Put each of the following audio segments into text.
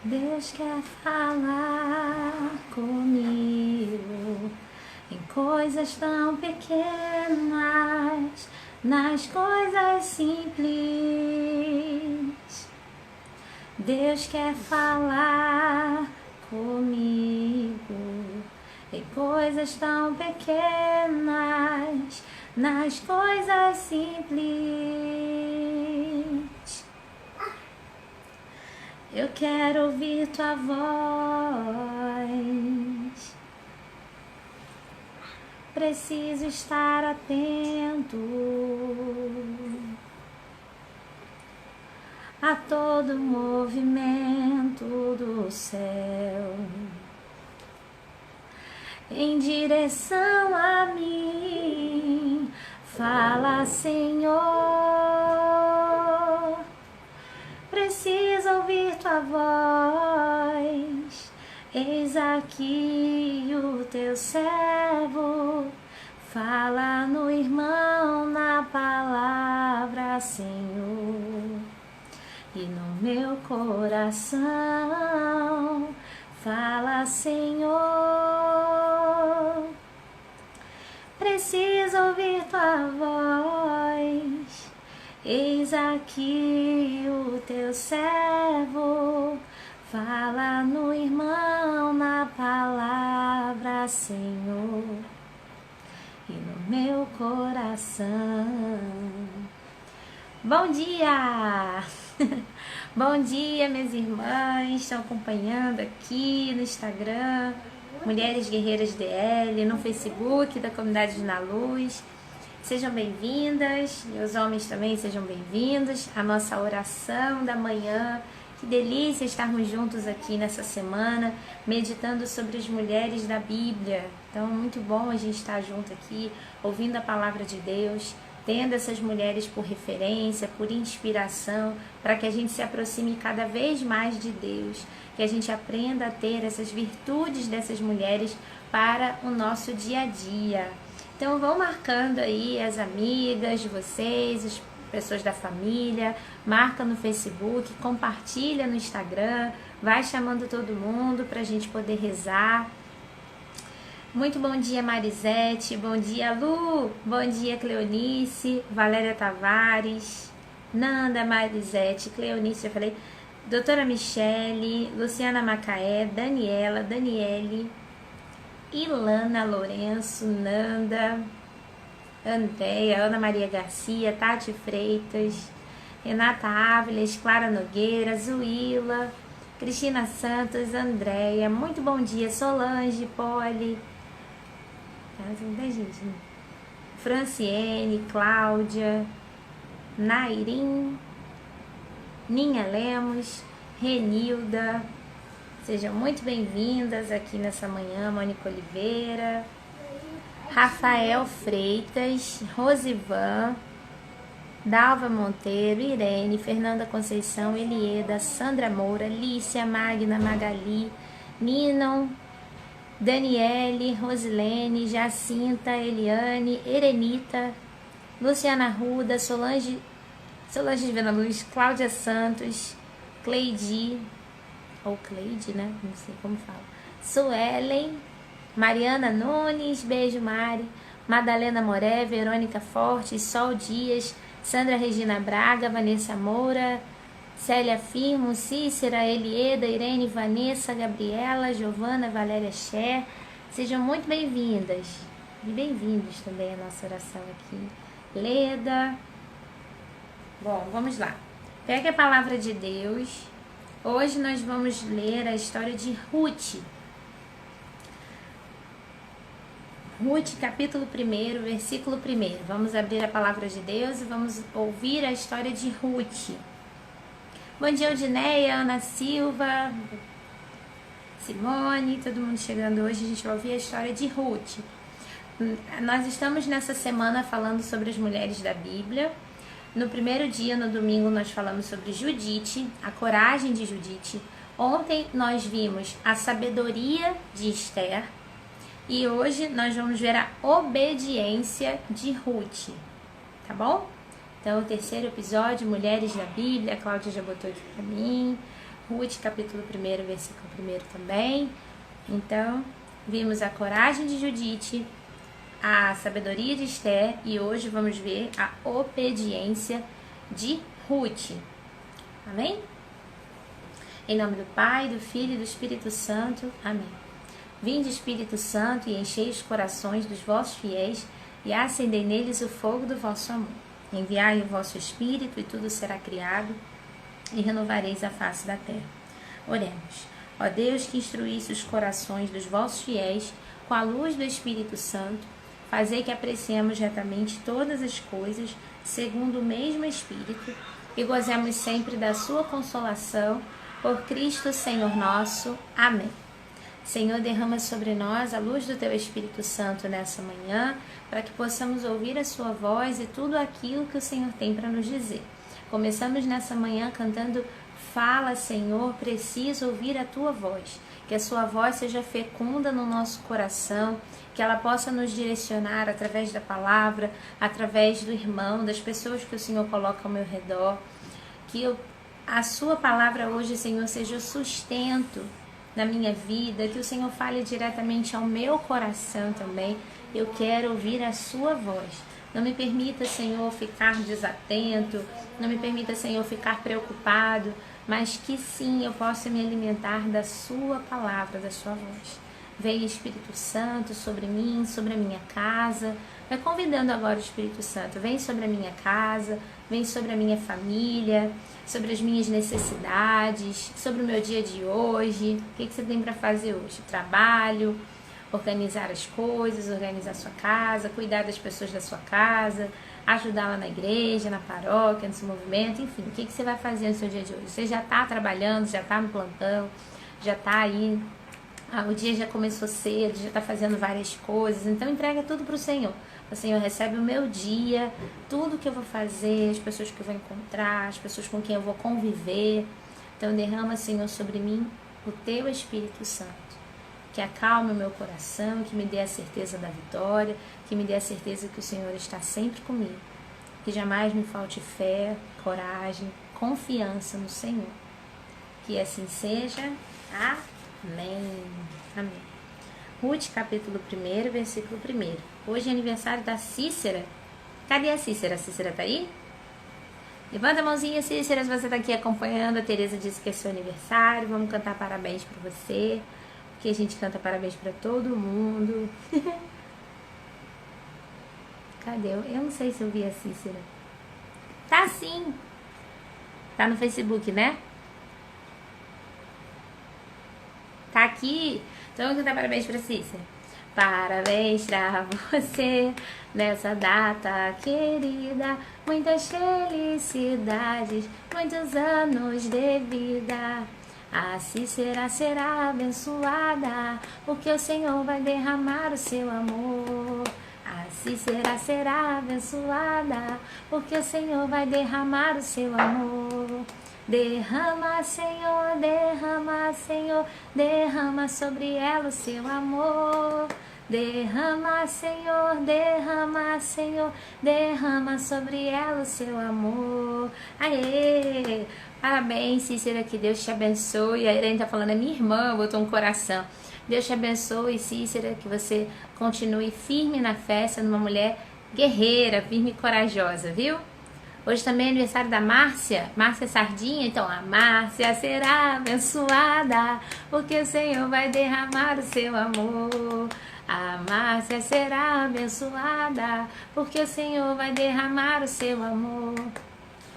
Deus quer falar comigo em coisas tão pequenas, nas coisas simples. Deus quer falar comigo em coisas tão pequenas, nas coisas simples. Eu quero ouvir tua voz. Preciso estar atento a todo movimento do céu em direção a mim. Fala, Senhor. Preciso ouvir tua voz. Eis aqui o teu servo. Fala no irmão, na palavra, Senhor. E no meu coração, fala, Senhor. Preciso ouvir tua voz. Eis aqui o teu servo. Fala no irmão, na palavra, Senhor. E no meu coração. Bom dia! Bom dia, minhas irmãs, estão acompanhando aqui no Instagram, Mulheres Guerreiras DL, no Facebook da Comunidade Na Luz. Sejam bem-vindas, e os homens também sejam bem-vindos à nossa oração da manhã. Que delícia estarmos juntos aqui nessa semana, meditando sobre as mulheres da Bíblia. Então, muito bom a gente estar junto aqui, ouvindo a palavra de Deus, tendo essas mulheres por referência, por inspiração, para que a gente se aproxime cada vez mais de Deus, que a gente aprenda a ter essas virtudes dessas mulheres para o nosso dia a dia. Então vão marcando aí as amigas de vocês, as pessoas da família, marca no Facebook, compartilha no Instagram, vai chamando todo mundo para a gente poder rezar. Muito bom dia, Marisete, bom dia, Lu, bom dia, Cleonice, Valéria Tavares, Nanda, Marisete, Cleonice, eu falei, doutora Michele, Luciana Macaé, Daniela, Daniele, Ilana Lourenço, Nanda, Andréia, Ana Maria Garcia, Tati Freitas, Renata Áviles, Clara Nogueira, Zuíla, Cristina Santos, Andréia, muito bom dia, Solange, Poli, Franciene, Cláudia, Nairim, Ninha Lemos, Renilda, sejam muito bem-vindas aqui nessa manhã, Mônica Oliveira, Rafael Freitas, Rosivan, Dalva Monteiro, Irene, Fernanda Conceição, Elieda, Sandra Moura, Lícia, Magna, Magali, Ninon, Daniele, Rosilene, Jacinta, Eliane, Erenita, Luciana Ruda, Solange de Vena Luz, Cláudia Santos, Cleide, ou Cleide, né? Não sei como fala. Suelen, Mariana Nunes, beijo Mari, Madalena Moré, Verônica Forte, Sol Dias, Sandra Regina Braga, Vanessa Moura, Célia Firmo, Cícera, Elieda, Irene, Vanessa, Gabriela, Giovana, Valéria Cher, sejam muito bem-vindas e bem-vindos também à nossa oração aqui. Leda. Bom, vamos lá. Pega a palavra de Deus. Hoje nós vamos ler a história de Ruth. Ruth, capítulo 1, versículo 1. Vamos abrir a palavra de Deus e vamos ouvir a história de Ruth. Bom dia, Odineia, Ana Silva, Simone, todo mundo chegando hoje. A gente vai ouvir a história de Ruth. Nós estamos nessa semana falando sobre as mulheres da Bíblia. No primeiro dia, no domingo, nós falamos sobre Judite, a coragem de Judite. Ontem nós vimos a sabedoria de Esther. E hoje nós vamos ver a obediência de Ruth, tá bom? Então, o terceiro episódio, Mulheres da Bíblia, a Cláudia já botou aqui pra mim. Ruth, capítulo 1, versículo 1 também. Então, vimos a coragem de Judite, a sabedoria de Esther e hoje vamos ver a obediência de Ruth. Amém? Em nome do Pai, do Filho e do Espírito Santo. Amém. Vinde, Espírito Santo, e enchei os corações dos vossos fiéis e acendei neles o fogo do vosso amor. Enviai o vosso Espírito e tudo será criado e renovareis a face da terra. Oremos. Ó Deus, que instruísse os corações dos vossos fiéis com a luz do Espírito Santo, fazei que apreciemos retamente todas as coisas segundo o mesmo Espírito e gozemos sempre da sua consolação por Cristo Senhor nosso. Amém. Senhor, derrama sobre nós a luz do Teu Espírito Santo nessa manhã, para que possamos ouvir a Sua voz e tudo aquilo que o Senhor tem para nos dizer. Começamos nessa manhã cantando: Fala, Senhor, preciso ouvir a Tua voz. Que a Sua voz seja fecunda no nosso coração, que ela possa nos direcionar através da palavra, através do irmão, das pessoas que o Senhor coloca ao meu redor. Que a Sua palavra hoje, Senhor, seja o sustento na minha vida, que o Senhor fale diretamente ao meu coração também. Eu quero ouvir a Sua voz. Não me permita, Senhor, ficar desatento, não me permita, Senhor, ficar preocupado, mas que sim, eu possa me alimentar da Sua palavra, da Sua voz. Venha, Espírito Santo, sobre mim, sobre a minha casa. Vai convidando agora o Espírito Santo. Vem sobre a minha casa, vem sobre a minha família, sobre as minhas necessidades, sobre o meu dia de hoje. O que você tem para fazer hoje? Trabalho, organizar as coisas, organizar a sua casa, cuidar das pessoas da sua casa, ajudá-la na igreja, na paróquia, no seu movimento, enfim. O que você vai fazer no seu dia de hoje? Você já está trabalhando, já está no plantão, já está aí, o dia já começou cedo, já está fazendo várias coisas, então entrega tudo para o Senhor. O Senhor recebe o meu dia, tudo que eu vou fazer, as pessoas que eu vou encontrar, as pessoas com quem eu vou conviver. Então derrama, Senhor, sobre mim o Teu Espírito Santo, que acalme o meu coração, que me dê a certeza da vitória, que me dê a certeza que o Senhor está sempre comigo, que jamais me falte fé, coragem, confiança no Senhor. Que assim seja. Amém. Amém. Ruth, capítulo 1, versículo 1. Hoje é aniversário da Cícera. Cadê a Cícera? A Cícera tá aí? Levanta a mãozinha, Cícera, se você tá aqui acompanhando. A Tereza disse que é seu aniversário. Vamos cantar parabéns pra você, porque a gente canta parabéns pra todo mundo. Cadê? Eu não sei se eu vi a Cícera. Tá sim. Tá no Facebook, né? Tá aqui. Então vamos cantar parabéns pra Cícera. Parabéns pra você nessa data querida. Muitas felicidades, muitos anos de vida. A Cícera será abençoada, porque o Senhor vai derramar o seu amor. A Cícera será abençoada, porque o Senhor vai derramar o seu amor. Derrama, Senhor, derrama, Senhor, derrama sobre ela o seu amor. Derrama, Senhor, derrama, Senhor, derrama sobre ela o seu amor. Aê! Parabéns, Cícera, que Deus te abençoe. A Irene tá falando, é minha irmã, botou um coração. Deus te abençoe, Cícera, que você continue firme na fé, sendo uma mulher guerreira, firme e corajosa, viu? Hoje também é aniversário da Márcia Sardinha, então a Márcia será abençoada, porque o Senhor vai derramar o seu amor. A Márcia será abençoada, porque o Senhor vai derramar o seu amor.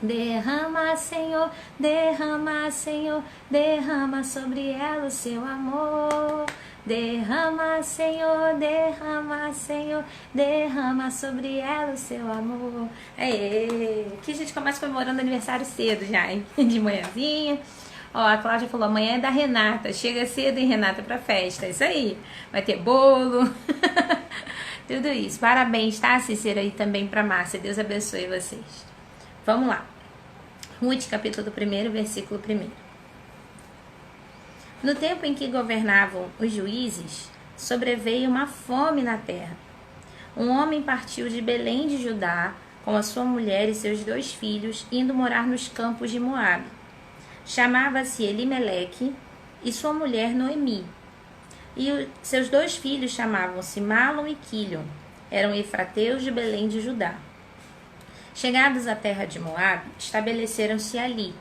Derrama, Senhor, derrama, Senhor, derrama sobre ela o seu amor. Derrama, Senhor, derrama, Senhor, derrama sobre ela o seu amor. Aê! Aqui a gente começa comemorando aniversário cedo já, hein? De manhãzinha. Ó, a Cláudia falou, amanhã é da Renata. Chega cedo, hein, Renata, pra festa. Isso aí. Vai ter bolo. Tudo isso. Parabéns, tá, Cícera? E também pra Márcia. Deus abençoe vocês. Vamos lá. Ruth, capítulo 1, versículo 1. No tempo em que governavam os juízes, sobreveio uma fome na terra. Um homem partiu de Belém de Judá, com a sua mulher e seus 2 filhos, indo morar nos campos de Moabe. chamava-se Elimeleque, e sua mulher Noemi. E seus 2 filhos chamavam-se Malom e Quilion, eram efrateus de Belém de Judá. Chegados à terra de Moabe, estabeleceram-se ali.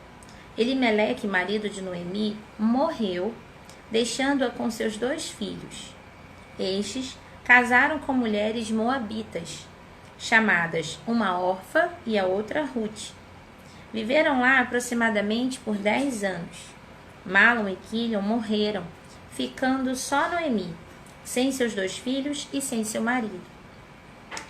Elimeleque, marido de Noemi, morreu, deixando-a com seus 2 filhos. Estes casaram com mulheres moabitas, chamadas uma Orfa e a outra Ruth. Viveram lá aproximadamente por 10 anos. Malom e Quilion morreram, ficando só Noemi, sem seus 2 filhos e sem seu marido.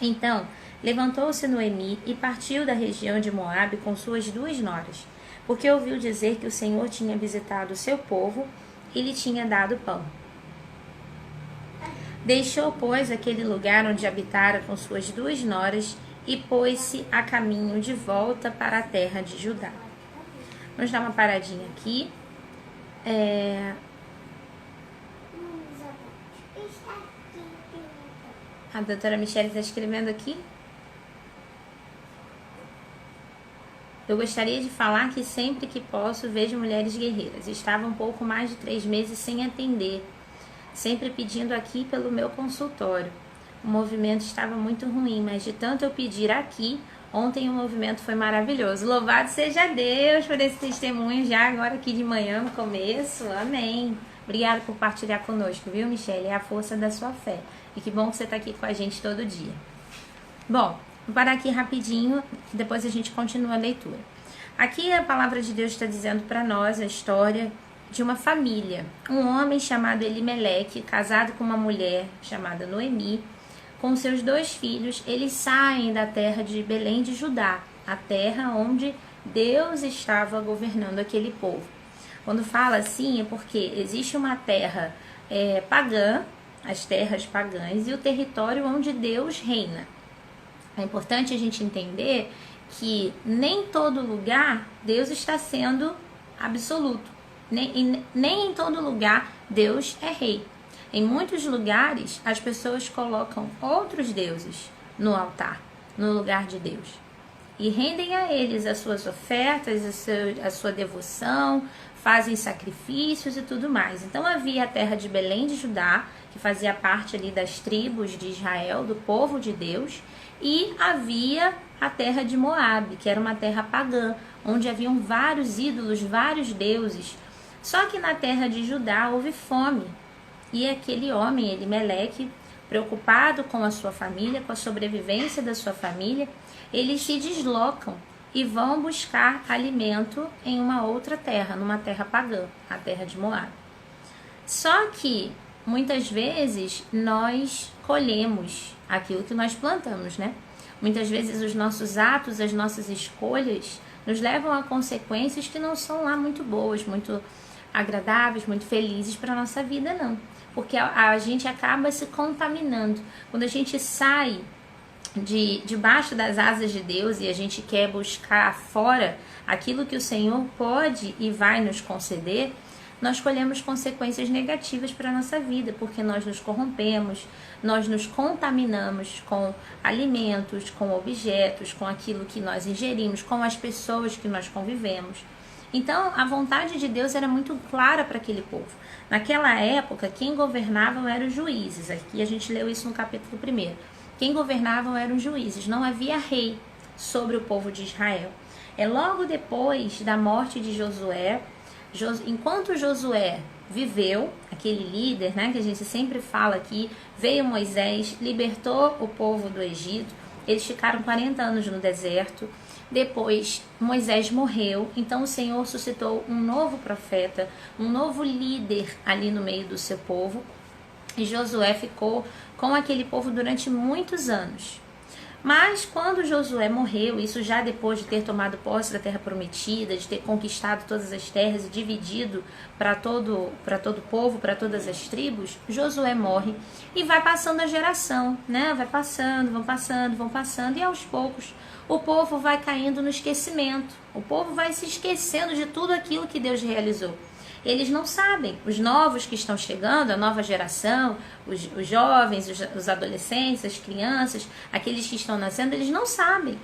Então, levantou-se Noemi e partiu da região de Moabe com suas 2 noras, porque ouviu dizer que o Senhor tinha visitado o seu povo e lhe tinha dado pão. Deixou, pois, aquele lugar onde habitara com suas 2 noras e pôs-se a caminho de volta para a terra de Judá. Vamos dar uma paradinha aqui. A doutora Michele está escrevendo aqui. Eu gostaria de falar que sempre que posso vejo mulheres guerreiras. Estava um pouco mais de 3 meses sem atender, sempre pedindo aqui pelo meu consultório. O movimento estava muito ruim, mas de tanto eu pedir aqui, ontem o movimento foi maravilhoso. Louvado seja Deus por esse testemunho já agora aqui de manhã, no começo. Amém. Obrigada por partilhar conosco, viu, Michele? É a força da sua fé. E que bom que você está aqui com a gente todo dia. Bom, vou parar aqui rapidinho, depois a gente continua a leitura. Aqui a palavra de Deus está dizendo para nós a história de uma família. Um homem chamado Elimeleque, casado com uma mulher chamada Noemi, com seus 2 filhos, eles saem da terra de Belém de Judá, a terra onde Deus estava governando aquele povo. Quando fala assim é porque existe uma terra pagã, as terras pagãs, e o território onde Deus reina. É importante a gente entender que nem todo lugar Deus está sendo absoluto. Nem em todo lugar Deus é rei. Em muitos lugares as pessoas colocam outros deuses no altar, no lugar de Deus. E rendem a eles as suas ofertas, a sua devoção, fazem sacrifícios e tudo mais. Então havia a terra de Belém de Judá, que fazia parte ali das tribos de Israel, do povo de Deus, e havia a terra de Moabe, que era uma terra pagã, onde haviam vários ídolos, vários deuses. Só que na terra de Judá houve fome, e aquele homem, Elimeleque, preocupado com a sua família, com a sobrevivência da sua família, eles se deslocam e vão buscar alimento em uma outra terra, numa terra pagã, a terra de Moabe. Só que muitas vezes nós colhemos aquilo que nós plantamos, né? Muitas vezes os nossos atos, as nossas escolhas nos levam a consequências que não são lá muito boas, muito agradáveis, muito felizes para a nossa vida, não. Porque a gente acaba se contaminando. Quando a gente sai debaixo das asas de Deus e a gente quer buscar fora aquilo que o Senhor pode e vai nos conceder, nós colhemos consequências negativas para a nossa vida, porque nós nos corrompemos, nós nos contaminamos com alimentos, com objetos, com aquilo que nós ingerimos, com as pessoas que nós convivemos. Então, a vontade de Deus era muito clara para aquele povo. Naquela época, quem governavam eram os juízes. Aqui a gente leu isso no capítulo 1. Quem governavam eram os juízes, não havia rei sobre o povo de Israel. É logo depois da morte de Josué, enquanto Josué viveu, aquele líder, né, que a gente sempre fala aqui, veio Moisés, libertou o povo do Egito, eles ficaram 40 anos no deserto, depois Moisés morreu, então o Senhor suscitou um novo profeta, um novo líder ali no meio do seu povo, e Josué ficou com aquele povo durante muitos anos. Mas quando Josué morreu, isso já depois de ter tomado posse da terra prometida, de ter conquistado todas as terras e dividido para todo o povo, para todas as tribos, Josué morre e vai passando a geração, né? Vai passando, vão passando, e aos poucos o povo vai caindo no esquecimento. O povo vai se esquecendo de tudo aquilo que Deus realizou. Eles não sabem, os novos que estão chegando, a nova geração, os jovens, os adolescentes, as crianças, aqueles que estão nascendo, eles não sabem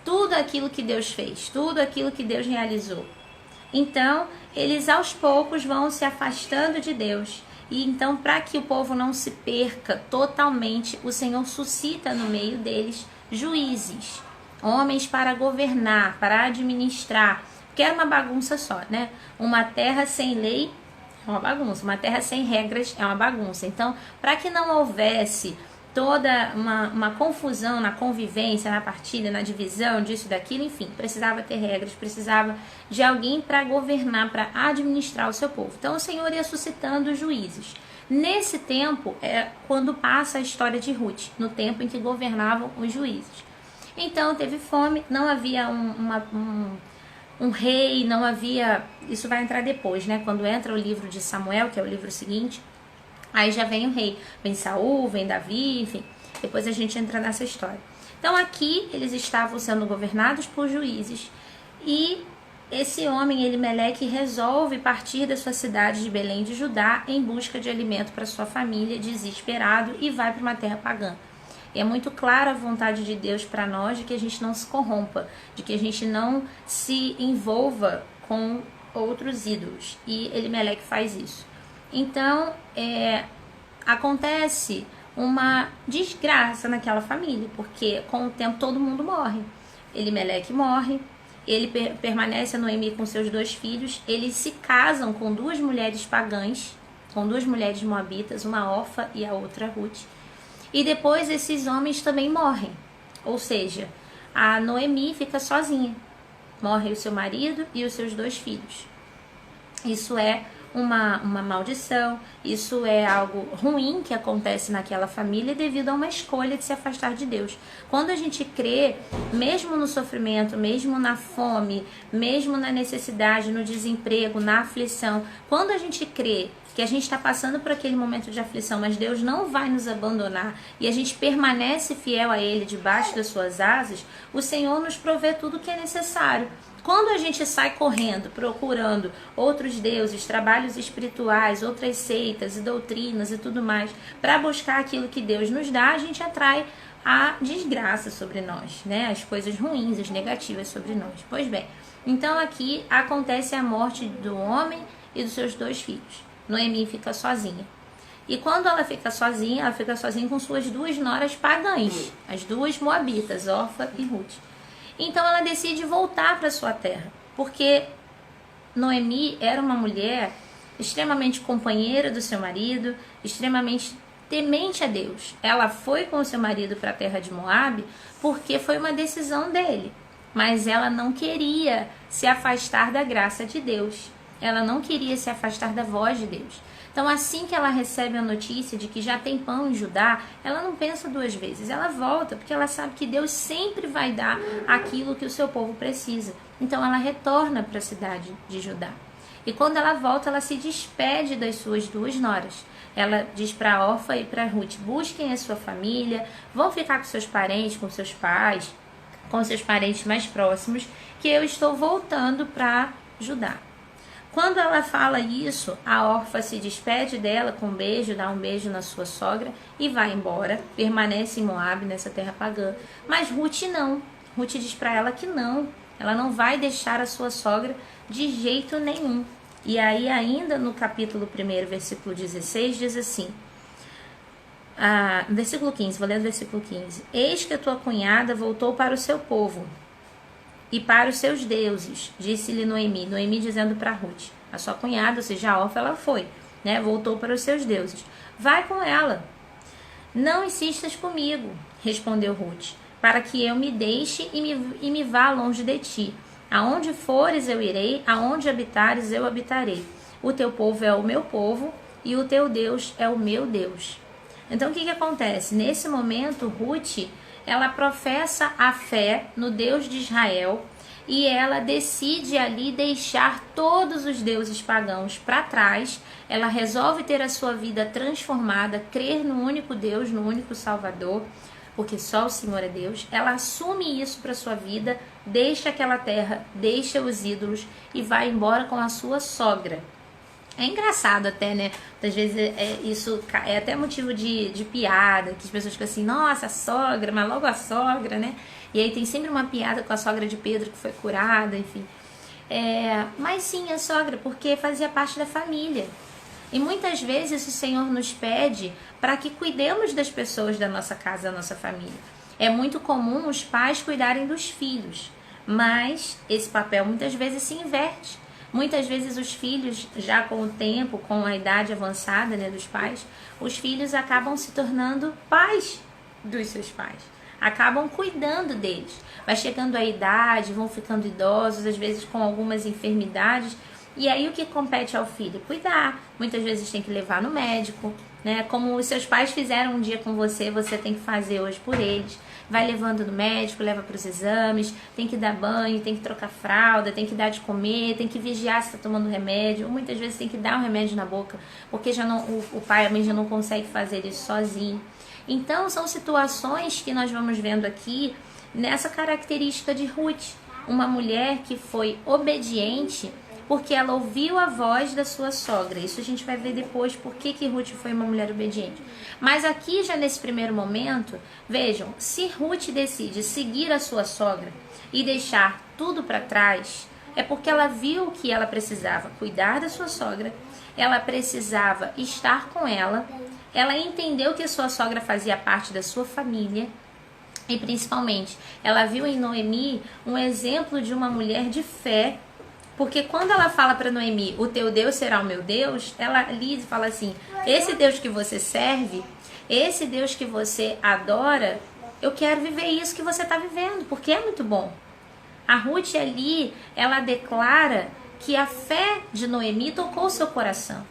tudo aquilo que Deus fez, tudo aquilo que Deus realizou. Então, eles aos poucos vão se afastando de Deus. E então, para que o povo não se perca totalmente, o Senhor suscita no meio deles juízes, homens para governar, para administrar, porque era uma bagunça só, né? Uma terra sem lei é uma bagunça, uma terra sem regras é uma bagunça. Então, para que não houvesse toda uma confusão na convivência, na partilha, na divisão disso e daquilo, enfim, precisava ter regras, precisava de alguém para governar, para administrar o seu povo. Então o Senhor ia suscitando juízes. Nesse tempo é quando passa a história de Ruth, no tempo em que governavam os juízes. Então teve fome, não havia um rei, não havia... Isso vai entrar depois, né? Quando entra o livro de Samuel, que é o livro seguinte, aí já vem o rei, vem Saul, vem Davi, enfim. Depois a gente entra nessa história. Então aqui eles estavam sendo governados por juízes. E esse homem, Elimeleque, resolve partir da sua cidade de Belém de Judá em busca de alimento para sua família, desesperado, e vai para uma terra pagã. E é muito clara a vontade de Deus para nós de que a gente não se corrompa, de que a gente não se envolva com outros ídolos. E Elimeleque faz isso. Então, acontece uma desgraça naquela família, porque com o tempo todo mundo morre. Elimeleque morre, ele permanece a Noemi com seus 2 filhos, eles se casam com 2 mulheres pagãs, com 2 mulheres moabitas, uma Orfa e a outra Ruth, e depois esses homens também morrem, ou seja, a Noemi fica sozinha, morre o seu marido e os seus 2 filhos. Isso é uma maldição, isso é algo ruim que acontece naquela família devido a uma escolha de se afastar de Deus. Quando a gente crê, mesmo no sofrimento, mesmo na fome, mesmo na necessidade, no desemprego, na aflição, quando a gente crê que a gente está passando por aquele momento de aflição, mas Deus não vai nos abandonar e a gente permanece fiel a Ele debaixo das suas asas, o Senhor nos provê tudo o que é necessário. Quando a gente sai correndo, procurando outros deuses, trabalhos espirituais, outras seitas e doutrinas e tudo mais, para buscar aquilo que Deus nos dá, a gente atrai a desgraça sobre nós, né? As coisas ruins, as negativas sobre nós. Pois bem, então aqui acontece a morte do homem e dos seus 2 filhos. Noemi fica sozinha. E quando ela fica sozinha com suas 2 noras pagãs, as 2 moabitas, Orfa e Ruth. Então ela decide voltar para sua terra, porque Noemi era uma mulher extremamente companheira do seu marido, extremamente temente a Deus. Ela foi com o seu marido para a terra de Moabe porque foi uma decisão dele, mas ela não queria se afastar da graça de Deus. Ela não queria se afastar da voz de Deus. Então, assim que ela recebe a notícia de que já tem pão em Judá, ela não pensa 2 vezes, ela volta, porque ela sabe que Deus sempre vai dar aquilo que o seu povo precisa. Então, ela retorna para a cidade de Judá. E quando ela volta, ela se despede das suas 2 noras. Ela diz para Orfa e para Ruth: busquem a sua família, vão ficar com seus parentes, com seus pais, com seus parentes mais próximos, que eu estou voltando para Judá. Quando ela fala isso, a Orfa se despede dela com um beijo, dá um beijo na sua sogra e vai embora, permanece em Moabe, nessa terra pagã. Mas Ruth não. Ruth diz para ela que não, ela não vai deixar a sua sogra de jeito nenhum. E aí ainda no capítulo 1, versículo 16, diz assim, versículo 15, vou ler o versículo 15. Eis que a tua cunhada voltou para o seu povo e para os seus deuses, disse-lhe Noemi. Noemi dizendo para Ruth, a sua cunhada, ou seja, a Orfa, ela foi, né? Voltou para os seus deuses. Vai com ela. Não insistas comigo, respondeu Ruth, para que eu me deixe e me vá longe de ti. Aonde fores eu irei, aonde habitares eu habitarei. O teu povo é o meu povo e o teu Deus é o meu Deus. Então o que acontece? Nesse momento, Ruth, ela professa a fé no Deus de Israel e ela decide ali deixar todos os deuses pagãos para trás. Ela resolve ter a sua vida transformada, crer no único Deus, no único Salvador, porque só o Senhor é Deus. Ela assume isso para sua vida, deixa aquela terra, deixa os ídolos e vai embora com a sua sogra. É engraçado até, né? Às vezes isso é até motivo de piada, que as pessoas ficam assim, nossa, a sogra, mas logo a sogra, né? E aí tem sempre uma piada com a sogra de Pedro que foi curada, enfim. Mas sim, a sogra, porque fazia parte da família. E muitas vezes o Senhor nos pede para que cuidemos das pessoas da nossa casa, da nossa família. É muito comum os pais cuidarem dos filhos, mas esse papel muitas vezes se inverte. Muitas vezes os filhos, já com o tempo, com a idade avançada, né, dos pais, os filhos acabam se tornando pais dos seus pais. Acabam cuidando deles. Vai chegando a idade, vão ficando idosos, às vezes com algumas enfermidades. E aí o que compete ao filho? Cuidar. Muitas vezes tem que levar no médico, né? Como os seus pais fizeram um dia com você, você tem que fazer hoje por eles. Vai levando no médico, leva para os exames, tem que dar banho, tem que trocar fralda, tem que dar de comer, tem que vigiar se está tomando remédio. Ou muitas vezes tem que dar um remédio na boca, porque já não, o pai, a mãe já não consegue fazer isso sozinho. Então são situações que nós vamos vendo aqui nessa característica de Ruth, uma mulher que foi obediente porque ela ouviu a voz da sua sogra. Isso a gente vai ver depois por que Ruth foi uma mulher obediente. Mas aqui já nesse primeiro momento, vejam, se Ruth decide seguir a sua sogra e deixar tudo para trás, é porque ela viu que ela precisava cuidar da sua sogra, ela precisava estar com ela entendeu que a sua sogra fazia parte da sua família e principalmente ela viu em Noemi um exemplo de uma mulher de fé, porque quando ela fala para Noemi, o teu Deus será o meu Deus, ela ali fala assim, esse Deus que você serve, esse Deus que você adora, eu quero viver isso que você está vivendo, porque é muito bom. A Ruth ali, ela declara que a fé de Noemi tocou o seu coração.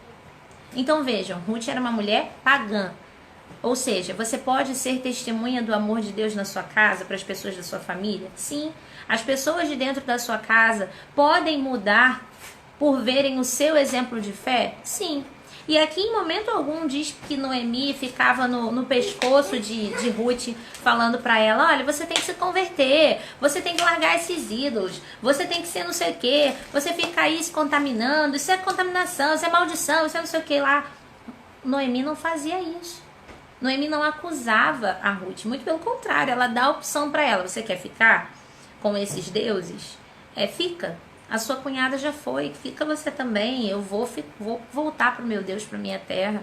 Então vejam, Ruth era uma mulher pagã. Ou seja, você pode ser testemunha do amor de Deus na sua casa, para as pessoas da sua família? Sim. As pessoas de dentro da sua casa podem mudar por verem o seu exemplo de fé? Sim. E aqui em momento algum diz que Noemi ficava no pescoço de Ruth, falando para ela, olha, você tem que se converter, você tem que largar esses ídolos, você tem que ser não sei o que, você fica aí se contaminando, isso é contaminação, isso é maldição, isso é não sei o que lá. Noemi não fazia isso. Noemi não acusava a Ruth, muito pelo contrário, ela dá a opção para ela, você quer ficar com esses deuses? Fica. A sua cunhada já foi, fica você também, eu vou voltar para o meu Deus, para minha terra,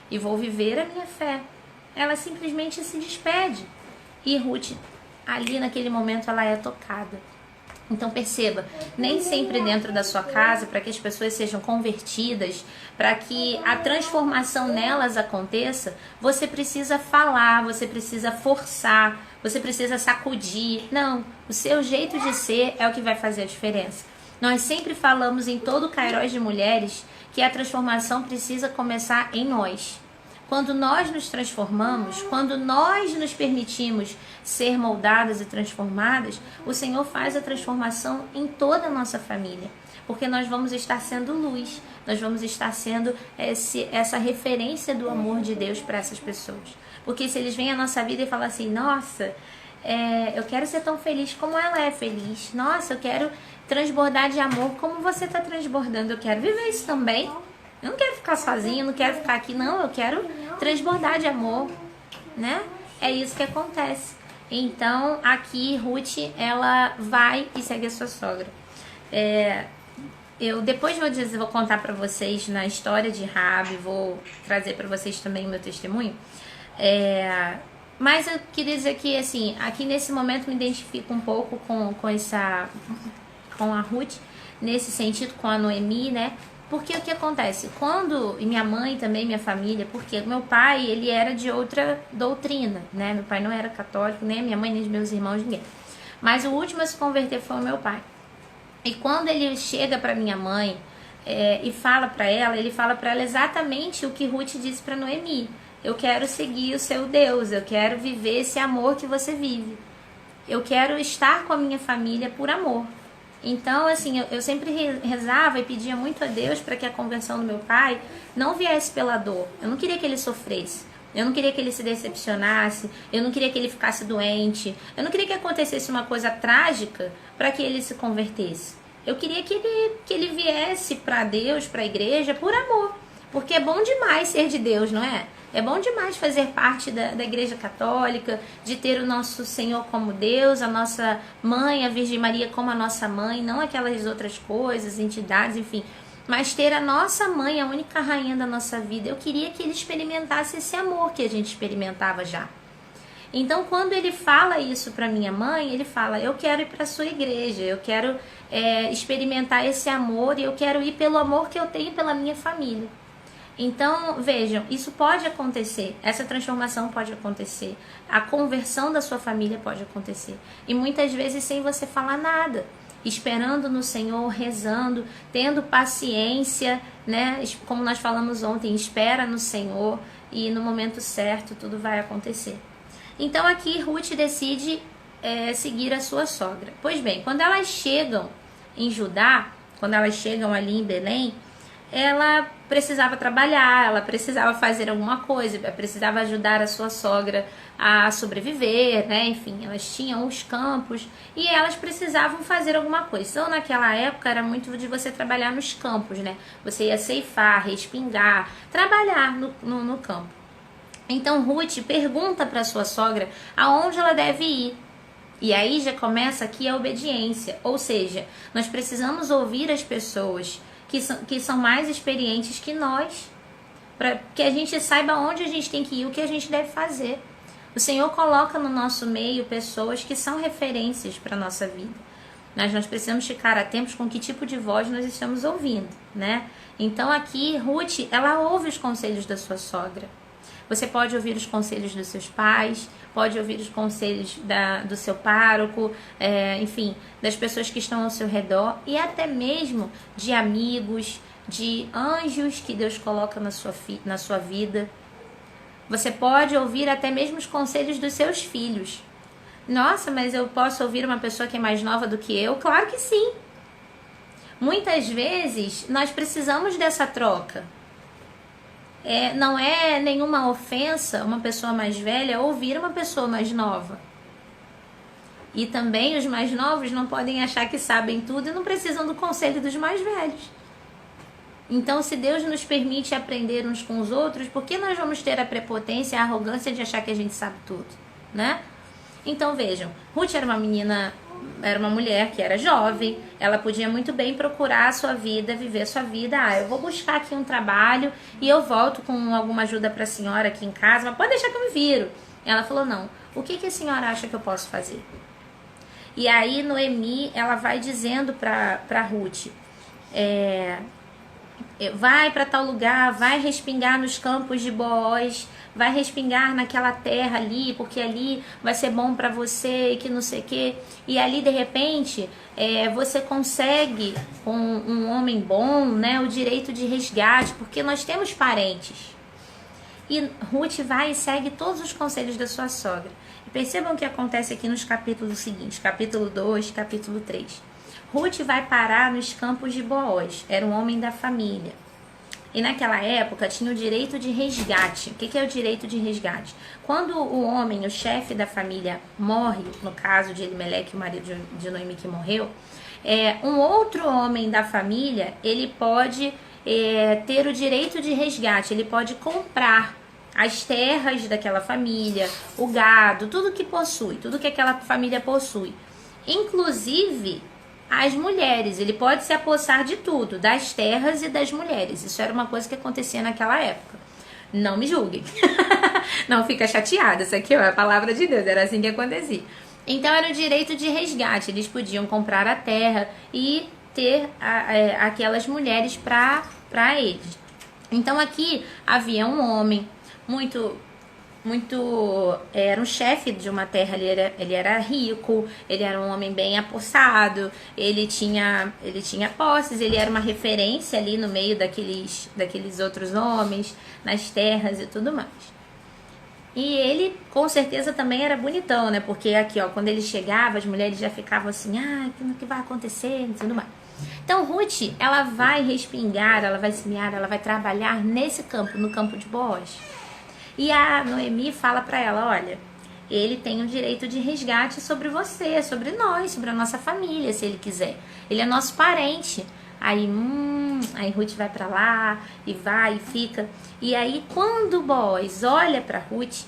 e vou viver a minha fé. Ela simplesmente se despede. E Ruth, ali naquele momento, ela é tocada. Então perceba, nem sempre dentro da sua casa, para que as pessoas sejam convertidas, para que a transformação nelas aconteça, você precisa falar, você precisa forçar, você precisa sacudir. Não, o seu jeito de ser é o que vai fazer a diferença. Nós sempre falamos em todo o Kairos de Mulheres que a transformação precisa começar em nós. Quando nós nos transformamos, quando nós nos permitimos ser moldadas e transformadas, o Senhor faz a transformação em toda a nossa família. Porque nós vamos estar sendo luz, nós vamos estar sendo essa referência do amor de Deus para essas pessoas. Porque se eles vêm à nossa vida e falam assim, nossa, eu quero ser tão feliz como ela é feliz. Nossa, eu quero transbordar de amor como você está transbordando. Eu quero viver isso também. Eu não quero ficar sozinha, não quero ficar aqui, não. Eu quero transbordar de amor, né? É isso que acontece. Então, aqui, Ruth, ela vai e segue a sua sogra. Eu depois vou contar para vocês na história de Raabe, vou trazer para vocês também o meu testemunho. Mas eu queria dizer que, assim, aqui nesse momento me identifico um pouco com a Ruth, nesse sentido, com a Noemi, né? Porque o que acontece? E minha mãe também, minha família, porque meu pai, ele era de outra doutrina, né? Meu pai não era católico, nem minha mãe, nem os meus irmãos, ninguém. Mas o último a se converter foi o meu pai. E quando ele chega para minha mãe e fala para ela, ele fala para ela exatamente o que Ruth disse para Noemi. Eu quero seguir o seu Deus, eu quero viver esse amor que você vive. Eu quero estar com a minha família por amor. Então, assim, eu sempre rezava e pedia muito a Deus para que a conversão do meu pai não viesse pela dor. Eu não queria que ele sofresse. Eu não queria que ele se decepcionasse. Eu não queria que ele ficasse doente. Eu não queria que acontecesse uma coisa trágica para que ele se convertesse. Eu queria que ele viesse para Deus, para a igreja, por amor. Porque é bom demais ser de Deus, não é? É bom demais fazer parte da Igreja Católica, de ter o nosso Senhor como Deus, a nossa mãe, a Virgem Maria como a nossa mãe, não aquelas outras coisas, entidades, enfim, mas ter a nossa mãe, a única rainha da nossa vida. Eu queria que ele experimentasse esse amor que a gente experimentava já. Então, quando ele fala isso para minha mãe, ele fala: eu quero ir para a sua igreja, eu quero experimentar esse amor, e eu quero ir pelo amor que eu tenho pela minha família. Então, vejam, isso pode acontecer, essa transformação pode acontecer, a conversão da sua família pode acontecer, e muitas vezes sem você falar nada, esperando no Senhor, rezando, tendo paciência, né? Como nós falamos ontem, espera no Senhor, e no momento certo tudo vai acontecer. Então aqui Ruth decide seguir a sua sogra. Pois bem, quando elas chegam em Judá, quando elas chegam ali em Belém, ela precisava trabalhar, ela precisava fazer alguma coisa, precisava ajudar a sua sogra a sobreviver, né? Enfim, elas tinham os campos e elas precisavam fazer alguma coisa. Então, naquela época, era muito de você trabalhar nos campos, né? Você ia ceifar, respingar, trabalhar no campo. Então, Ruth pergunta para sua sogra aonde ela deve ir. E aí já começa aqui a obediência, ou seja, nós precisamos ouvir as pessoas que são mais experientes que nós, para que a gente saiba onde a gente tem que ir, o que a gente deve fazer. O Senhor coloca no nosso meio pessoas que são referências para a nossa vida. Nós precisamos ficar atentos com que tipo de voz nós estamos ouvindo, né? Então aqui, Ruth, ela ouve os conselhos da sua sogra. Você pode ouvir os conselhos dos seus pais, pode ouvir os conselhos do seu pároco, enfim, das pessoas que estão ao seu redor e até mesmo de amigos, de anjos que Deus coloca na sua vida. Você pode ouvir até mesmo os conselhos dos seus filhos. Nossa, mas eu posso ouvir uma pessoa que é mais nova do que eu? Claro que sim. Muitas vezes nós precisamos dessa troca. Não é nenhuma ofensa uma pessoa mais velha ouvir uma pessoa mais nova. E também os mais novos não podem achar que sabem tudo e não precisam do conselho dos mais velhos. Então, se Deus nos permite aprender uns com os outros, por que nós vamos ter a prepotência, a arrogância de achar que a gente sabe tudo, né? Então, vejam, Ruth era uma mulher que era jovem, ela podia muito bem procurar a sua vida, viver a sua vida. Eu vou buscar aqui um trabalho e eu volto com alguma ajuda para a senhora aqui em casa, mas pode deixar que eu me viro. Ela falou: não, o que a senhora acha que eu posso fazer? E aí Noemi, ela vai dizendo para Ruth, vai para tal lugar, vai respingar nos campos de Boaz, vai respingar naquela terra ali, porque ali vai ser bom para você e que não sei o quê. E ali, de repente, você consegue, com um homem bom, né, o direito de resgate, porque nós temos parentes. E Ruth vai e segue todos os conselhos da sua sogra. E percebam o que acontece aqui nos capítulos seguintes, capítulo 2, capítulo 3. Ruth vai parar nos campos de Boaz, era um homem da família. E naquela época tinha o direito de resgate. O que é o direito de resgate? Quando o homem, o chefe da família, morre, no caso de Elimeleque, o marido de Noemi que morreu, um outro homem da família, ele pode ter o direito de resgate, ele pode comprar as terras daquela família, o gado, tudo que possui, tudo que aquela família possui. Inclusive as mulheres, ele pode se apossar de tudo, das terras e das mulheres. Isso era uma coisa que acontecia naquela época. Não me julguem. Não fica chateada, isso aqui é a palavra de Deus, era assim que acontecia. Então era o direito de resgate, eles podiam comprar a terra e ter aquelas mulheres para eles. Então aqui havia um homem era um chefe de uma terra, ele era rico, ele era um homem bem apossado, ele tinha posses, ele era uma referência ali no meio daqueles outros homens, nas terras e tudo mais. E ele, com certeza, também era bonitão, né? Porque aqui, quando ele chegava, as mulheres já ficavam assim, o que vai acontecer e tudo mais. Então, Ruth, ela vai respingar, ela vai semear, ela vai trabalhar nesse campo, no campo de Boaz. E a Noemi fala para ela: olha, ele tem o direito de resgate sobre você, sobre nós, sobre a nossa família, se ele quiser. Ele é nosso parente. Aí, Aí Ruth vai para lá e vai e fica. E aí quando Boaz olha para Ruth,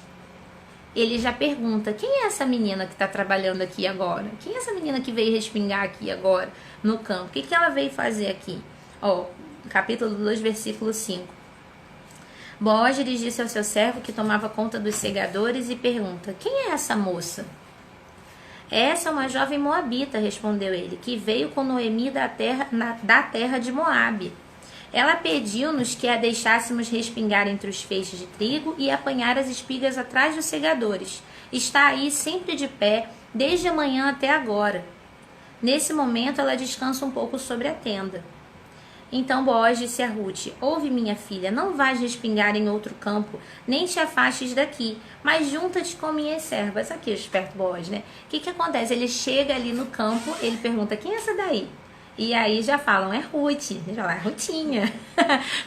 ele já pergunta: quem é essa menina que está trabalhando aqui agora? Quem é essa menina que veio respingar aqui agora no campo? O que ela veio fazer aqui? Ó, capítulo 2, versículo 5. Boaz dirigiu-se ao seu servo que tomava conta dos segadores e pergunta: quem é essa moça? Essa é uma jovem moabita, respondeu ele, que veio com Noemi da terra de Moabe. Ela pediu-nos que a deixássemos respingar entre os feixes de trigo e apanhar as espigas atrás dos segadores. Está aí sempre de pé, desde a manhã até agora. Nesse momento ela descansa um pouco sobre a tenda. Então Boaz disse a Ruth: ouve, minha filha, não vais respingar em outro campo, nem te afastes daqui, mas junta-te com minhas servas. Aqui, o esperto Boaz, né? O que acontece? Ele chega ali no campo, ele pergunta: quem é essa daí? E aí já falam: é Ruth. Ele fala: é Rutinha.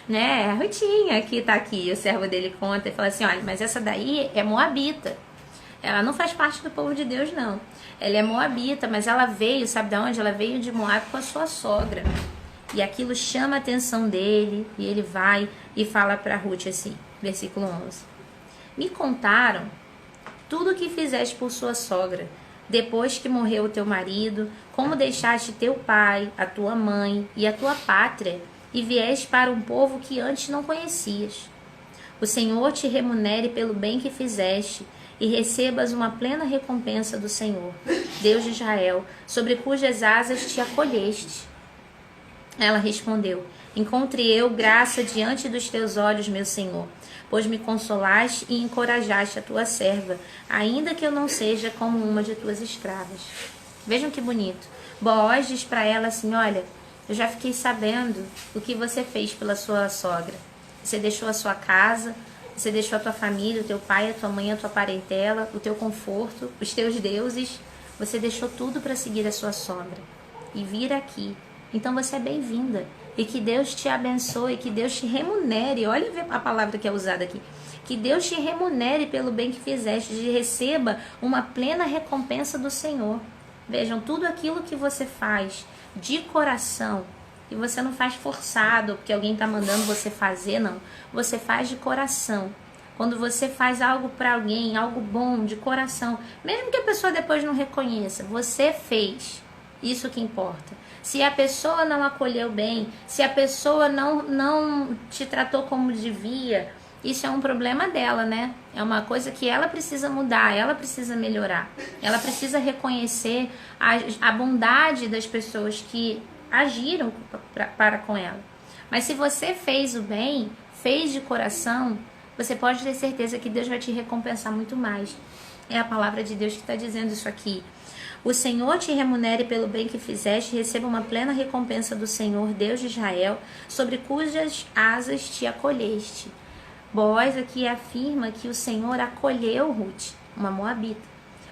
Né? É a Rutinha que tá aqui. O servo dele conta e fala assim: olha, mas essa daí é moabita. Ela não faz parte do povo de Deus, não. Ela é moabita, mas ela veio, sabe de onde? Ela veio de Moab com a sua sogra. E aquilo chama a atenção dele, e ele vai e fala para Ruth assim, versículo 11. Me contaram tudo o que fizeste por sua sogra, depois que morreu o teu marido, como deixaste teu pai, a tua mãe e a tua pátria, e vieste para um povo que antes não conhecias. O Senhor te remunere pelo bem que fizeste, e recebas uma plena recompensa do Senhor, Deus de Israel, sobre cujas asas te acolheste. Ela respondeu: encontrei eu graça diante dos teus olhos, meu Senhor, pois me consolaste e encorajaste a tua serva, ainda que eu não seja como uma de tuas escravas. Vejam que bonito. Boaz diz para ela assim: olha, eu já fiquei sabendo o que você fez pela sua sogra. Você deixou a sua casa, você deixou a tua família, o teu pai, a tua mãe, a tua parentela, o teu conforto, os teus deuses. Você deixou tudo para seguir a sua sogra e vir aqui. Então você é bem-vinda. E que Deus te abençoe, que Deus te remunere. Olha a palavra que é usada aqui. Que Deus te remunere pelo bem que fizeste, e receba uma plena recompensa do Senhor. Vejam, tudo aquilo que você faz de coração, e você não faz forçado, porque alguém está mandando você fazer, não. Você faz de coração. Quando você faz algo para alguém, algo bom, de coração, mesmo que a pessoa depois não reconheça, você fez. Isso que importa. Se a pessoa não acolheu bem, se a pessoa não te tratou como devia, isso é um problema dela, né? É uma coisa que ela precisa mudar, ela precisa melhorar. Ela precisa reconhecer a bondade das pessoas que agiram para com ela. Mas se você fez o bem, fez de coração, você pode ter certeza que Deus vai te recompensar muito mais. É a palavra de Deus que está dizendo isso aqui. O Senhor te remunere pelo bem que fizeste, receba uma plena recompensa do Senhor, Deus de Israel, sobre cujas asas te acolheste. Boaz aqui afirma que o Senhor acolheu Ruth, uma moabita,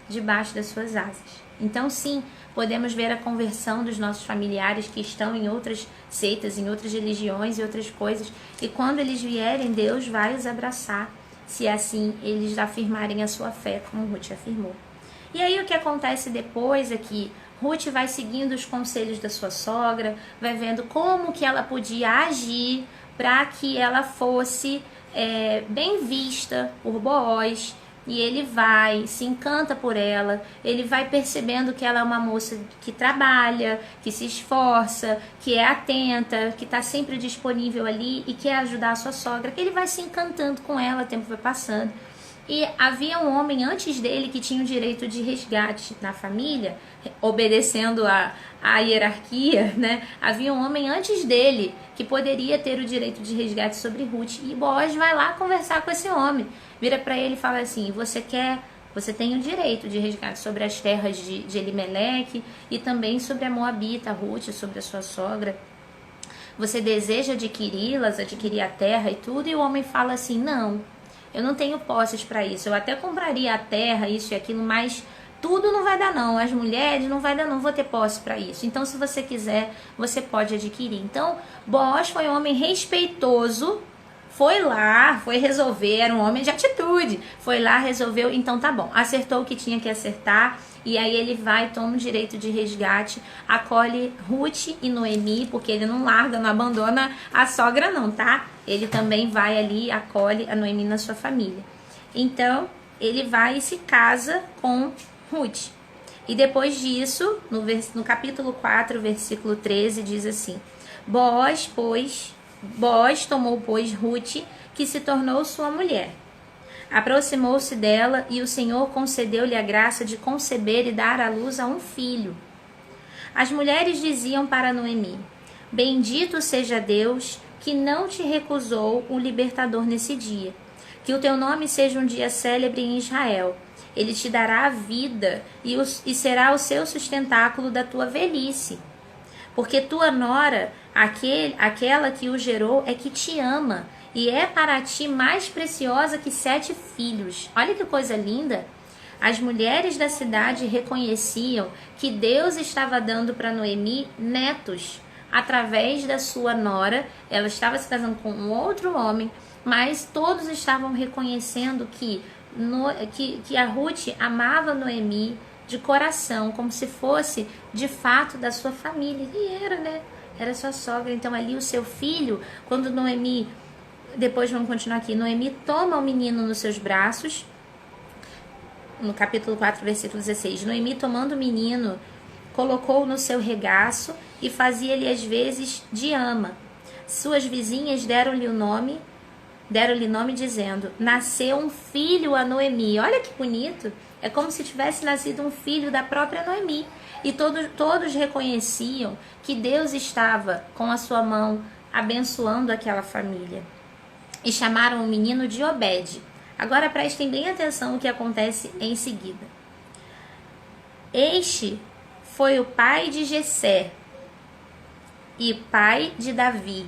debaixo das suas asas. Então sim, podemos ver a conversão dos nossos familiares que estão em outras seitas, em outras religiões e outras coisas. E quando eles vierem, Deus vai os abraçar, se assim eles afirmarem a sua fé, como Ruth afirmou. E aí o que acontece depois é que Ruth vai seguindo os conselhos da sua sogra, vai vendo como que ela podia agir para que ela fosse bem vista por Boaz. E ele vai, se encanta por ela, ele vai percebendo que ela é uma moça que trabalha, que se esforça, que é atenta, que está sempre disponível ali e quer ajudar a sua sogra, que ele vai se encantando com ela, o tempo vai passando. E havia um homem antes dele que tinha o direito de resgate na família, obedecendo a hierarquia, né? Havia um homem antes dele que poderia ter o direito de resgate sobre Ruth. E Boaz vai lá conversar com esse homem. Vira para ele e fala assim: você tem o direito de resgate sobre as terras de Elimeleque e também sobre a moabita, Ruth, sobre a sua sogra. Você deseja adquiri-las, adquirir a terra e tudo? E o homem fala assim: não. Eu não tenho posses para isso. Eu até compraria a terra, isso e aquilo, mas tudo não vai dar não. As mulheres não vai dar não. Vou ter posse para isso. Então, se você quiser, você pode adquirir. Então, Boaz foi um homem respeitoso, foi lá, foi resolver, era um homem de atitude, foi lá, resolveu, então tá bom, acertou o que tinha que acertar, e aí ele vai, toma o direito de resgate, acolhe Ruth e Noemi, porque ele não larga, não abandona a sogra não, tá? Ele também vai ali, acolhe a Noemi na sua família. Então, ele vai e se casa com Ruth. E depois disso, no capítulo 4, versículo 13, diz assim: Boaz tomou, pois, Ruth, que se tornou sua mulher. Aproximou-se dela e o Senhor concedeu-lhe a graça de conceber e dar à luz a um filho. As mulheres diziam para Noemi: Bendito seja Deus, que não te recusou o libertador nesse dia. Que o teu nome seja um dia célebre em Israel. Ele te dará a vida e será o seu sustentáculo da tua velhice. Porque tua nora, aquela que o gerou, é que te ama, e é para ti mais preciosa que 7 filhos. Olha que coisa linda! As mulheres da cidade reconheciam que Deus estava dando para Noemi netos através da sua nora. Ela estava se casando com um outro homem, mas todos estavam reconhecendo que a Ruth amava Noemi de coração, como se fosse de fato da sua família. E era, né? Era sua sogra. Então ali o seu filho, quando Noemi, depois vamos continuar aqui, Noemi toma o menino nos seus braços, no capítulo 4, versículo 16, Noemi tomando o menino, colocou-o no seu regaço e fazia-lhe às vezes de ama. Suas vizinhas deram-lhe nome dizendo: nasceu um filho a Noemi. Olha que bonito! É como se tivesse nascido um filho da própria Noemi. E todos reconheciam que Deus estava com a sua mão abençoando aquela família. E chamaram o menino de Obed. Agora prestem bem atenção no que acontece em seguida. Este foi o pai de Jessé e pai de Davi.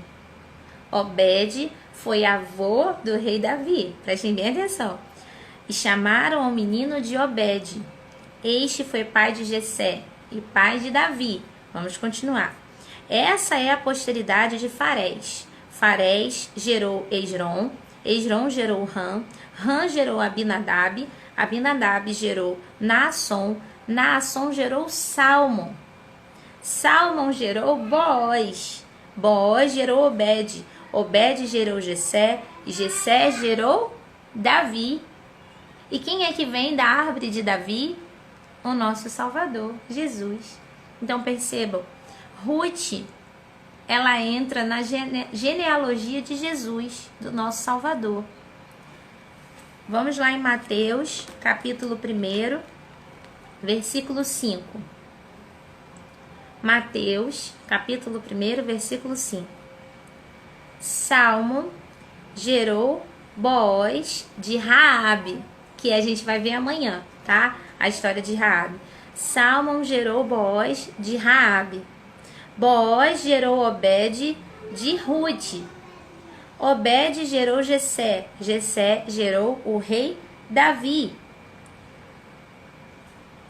Obed foi avô do rei Davi. Prestem bem atenção. E chamaram o menino de Obed. Este foi pai de Jessé e pai de Davi. Vamos continuar. Essa é a posteridade de Farés. Farés gerou Esrom. Esrom gerou Ram. Ram gerou Abinadab. Abinadab gerou Naasson. Naasson gerou Salmon. Salmon gerou Boaz. Boaz gerou Obed. Obed gerou Jessé. E Jessé gerou Davi. E quem é que vem da árvore de Davi? O nosso Salvador, Jesus. Então percebam, Ruth, ela entra na genealogia de Jesus, do nosso Salvador. Vamos lá em Mateus, capítulo 1, versículo 5. Mateus, capítulo 1, versículo 5. Salmon gerou Boaz de Raabe, que a gente vai ver amanhã, tá? A história de Raabe. Salmon gerou Boaz de Raabe. Boaz gerou Obed de Ruth. Obed gerou Jessé. Jessé gerou o rei Davi.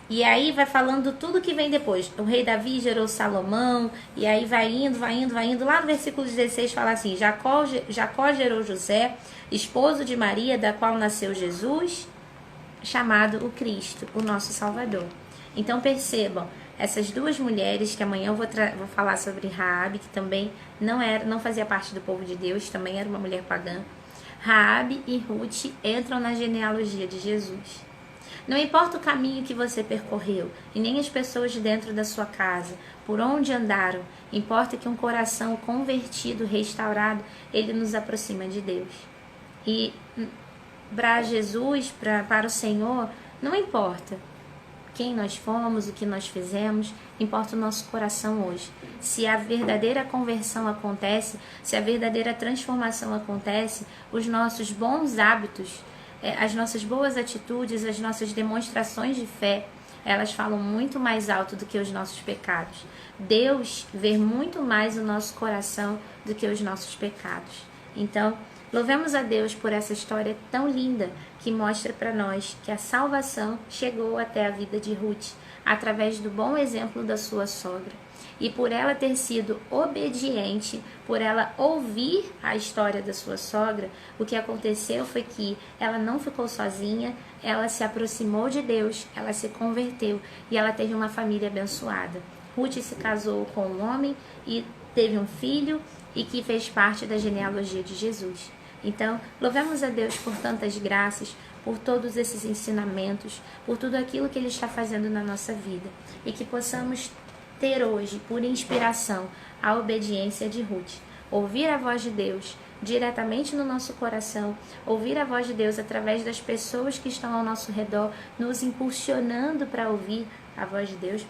E aí vai falando tudo que vem depois. O rei Davi gerou Salomão. E aí vai indo. Lá no versículo 16 fala assim: Jacó gerou José, esposo de Maria, da qual nasceu Jesus, chamado o Cristo, o nosso Salvador. Então percebam, essas duas mulheres, que amanhã eu vou falar sobre Raabe, que também não fazia parte do povo de Deus, também era uma mulher pagã. Raabe e Ruth entram na genealogia de Jesus. Não importa o caminho que você percorreu, e nem as pessoas de dentro da sua casa, por onde andaram, importa que um coração convertido, restaurado, ele nos aproxima de Deus. E para Jesus, para o Senhor, não importa quem nós fomos, o que nós fizemos, importa o nosso coração hoje. Se a verdadeira conversão acontece, se a verdadeira transformação acontece, os nossos bons hábitos, as nossas boas atitudes, as nossas demonstrações de fé, elas falam muito mais alto do que os nossos pecados. Deus vê muito mais o nosso coração do que os nossos pecados. Então, Louvemos a Deus por essa história tão linda que mostra para nós que a salvação chegou até a vida de Ruth através do bom exemplo da sua sogra. E por ela ter sido obediente, por ela ouvir a história da sua sogra, o que aconteceu foi que ela não ficou sozinha, ela se aproximou de Deus, ela se converteu e ela teve uma família abençoada. Ruth se casou com um homem e teve um filho e que fez parte da genealogia de Jesus. Então, louvemos a Deus por tantas graças, por todos esses ensinamentos, por tudo aquilo que Ele está fazendo na nossa vida. E que possamos ter hoje, por inspiração, a obediência de Ruth. Ouvir a voz de Deus diretamente no nosso coração, ouvir a voz de Deus através das pessoas que estão ao nosso redor, nos impulsionando para ouvir a voz de Deus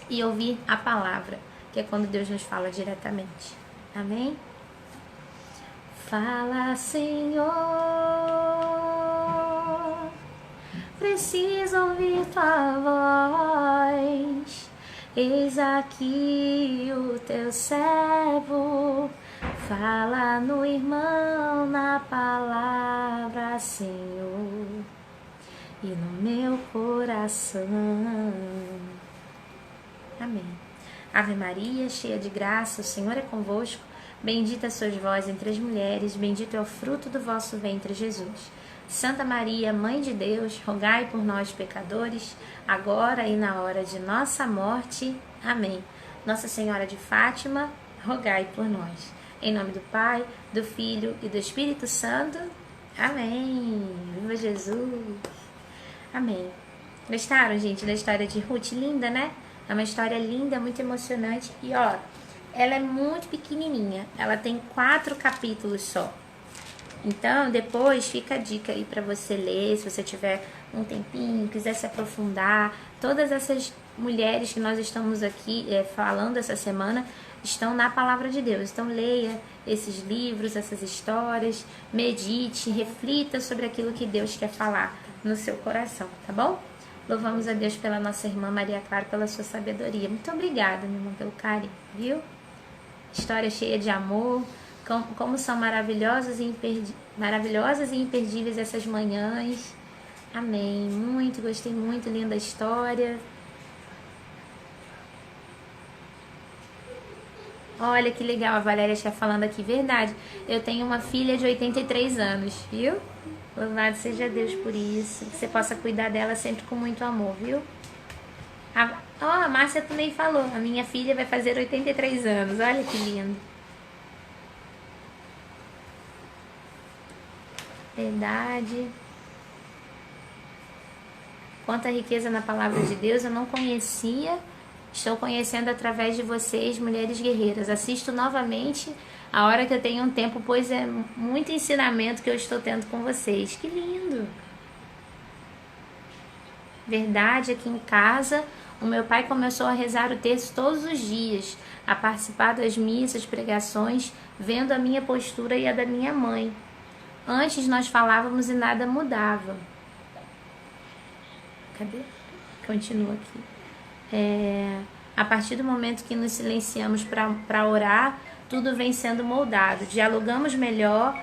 e ouvir a palavra, que é quando Deus nos fala diretamente. Amém? Fala, Senhor, preciso ouvir tua voz. Eis aqui o teu servo, fala no irmão, na palavra, Senhor, e no meu coração. Amém. Ave Maria, cheia de graça, o Senhor é convosco. Bendita sois vós entre as mulheres, bendito é o fruto do vosso ventre, Jesus. Santa Maria, Mãe de Deus, rogai por nós, pecadores, agora e na hora de nossa morte. Amém. Nossa Senhora de Fátima, rogai por nós. Em nome do Pai, do Filho e do Espírito Santo. Amém. Viva Jesus. Amém. Gostaram, gente, da história de Ruth? Linda, né? É uma história linda, muito emocionante. E, ó, ela é muito pequenininha. Ela tem 4 capítulos só. Então, depois fica a dica aí para você ler, se você tiver um tempinho, quiser se aprofundar. Todas essas mulheres que nós estamos aqui falando essa semana estão na Palavra de Deus. Então, leia esses livros, essas histórias, medite, reflita sobre aquilo que Deus quer falar no seu coração, tá bom? Louvamos a Deus pela nossa irmã Maria Clara, pela sua sabedoria. Muito obrigada, minha irmã, pelo carinho, viu? História cheia de amor. Como são maravilhosas e imperdíveis essas manhãs. Amém. Muito, gostei muito, linda a história. Olha que legal, a Valéria está falando aqui, verdade. Eu tenho uma filha de 83 anos, viu? Louvado seja Deus por isso. Que você possa cuidar dela sempre com muito amor, viu? A Márcia também falou. A minha filha vai fazer 83 anos. Olha que lindo. Verdade. Quanta riqueza na palavra de Deus, eu não conhecia. Estou conhecendo através de vocês, mulheres guerreiras. Assisto novamente a hora que eu tenho um tempo, pois é muito ensinamento que eu estou tendo com vocês. Que lindo! Verdade, aqui em casa, o meu pai começou a rezar o terço todos os dias, a participar das missas, pregações, vendo a minha postura e a da minha mãe. Antes nós falávamos e nada mudava. Cadê? Continua aqui. A partir do momento que nos silenciamos para orar, tudo vem sendo moldado. Dialogamos melhor,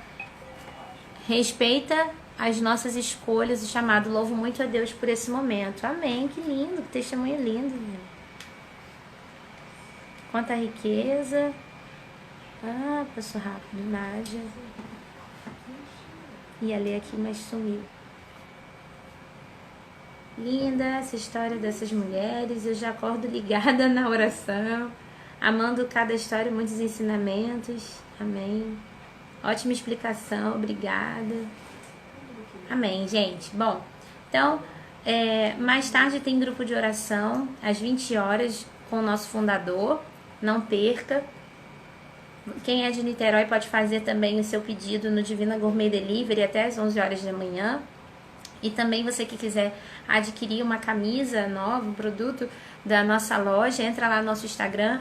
respeita as nossas escolhas e chamado. Louvo muito a Deus por esse momento. Amém. Que lindo, que testemunho lindo. Quanta riqueza. Passou rápido. Nádia. Ia ler aqui, mas sumiu. Linda essa história dessas mulheres. Eu já acordo ligada na oração, amando cada história, muitos ensinamentos. Amém. Ótima explicação, obrigada. Amém, gente. Bom, então, mais tarde tem grupo de oração, às 20 horas, com o nosso fundador. Não perca. Quem é de Niterói pode fazer também o seu pedido no Divina Gourmet Delivery até às 11 horas da manhã. E também você que quiser adquirir uma camisa nova, um produto da nossa loja, entra lá no nosso Instagram,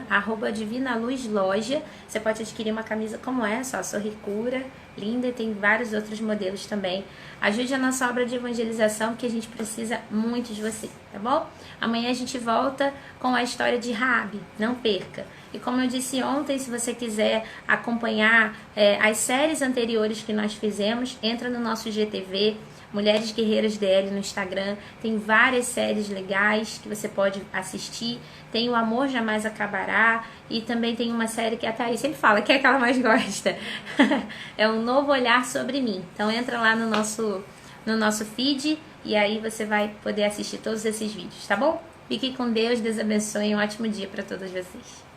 @divinaluzloja. Você pode adquirir uma camisa como essa, Sorri Cura, linda, e tem vários outros modelos também. Ajude a nossa obra de evangelização, porque a gente precisa muito de você, tá bom? Amanhã a gente volta com a história de Raabe, não perca. E como eu disse ontem, se você quiser acompanhar as séries anteriores que nós fizemos, entra no nosso GTV, Mulheres Guerreiras DL no Instagram, tem várias séries legais que você pode assistir, tem O Amor Jamais Acabará, e também tem uma série que a Thaís sempre fala, que é a que ela mais gosta, é Um Novo Olhar Sobre Mim. Então entra lá no nosso feed, e aí você vai poder assistir todos esses vídeos, tá bom? Fique com Deus, Deus abençoe, um ótimo dia para todos vocês.